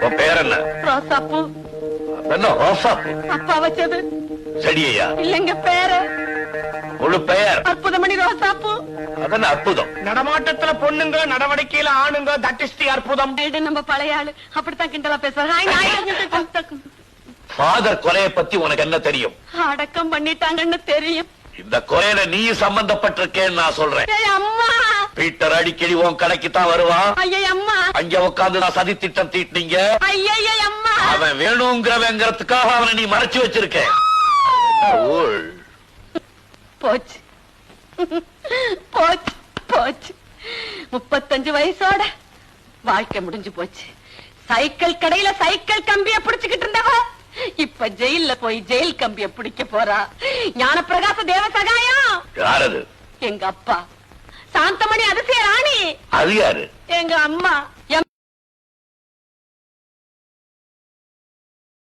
உன் பேர் என்ன? ரோசாப்பூ. என்ன ரோசாப்பூ? அப்பா வச்சது. செடியா? இல்லைங்க, பேரு. முழு பெயர்? அற்புதமணி ரோசாப்பூ. அதென்ன அற்புதம்? நடமாட்டத்துல பொண்ணுங்க, நடவடிக்கையில ஆணுங்க, தட் இஸ் தி அற்புதம். நம்ம பழைய ஆளு அப்படித்தான் கிண்டலா பேசுவாங்க. ஃபாதர் கொலையை பத்தி உனக்கு என்ன தெரியும்? அடக்கம் பண்ணிட்டாங்கன்னு தெரியும். இந்த கொலையில நீ சம்பந்தப்பட்டிருக்கேன்னு நான் சொல்றேன். அம்மா, பீட்டர் அடிக்கடி உன் கடைக்கு தான் வருவான். அம்மா, அங்க உட்காந்து நான் சதி திட்டம் தீட்டினீங்க. அம்மா, அவன் வேணுங்கிறவங்கிறதுக்காக அவனை நீ மறைச்சு வச்சிருக்க. போச்சு போச்சு போச்சு. 35 வயசோட வாழ்க்கை முடிஞ்சு போச்சு. சைக்கிள் கடையில சைக்கிள் கம்பிய பிடிச்சுக்கிட்டு இருந்தவ இப்ப ஜெயில போய் ஜெயில் கம்பிய பிடிக்க போறா. ஞானப்பிரகாச தேவசகாயம். யாரது? எங்க அப்பா. சாந்தமணி அதிசய ராணி. அது யாரு? எங்க அம்மா.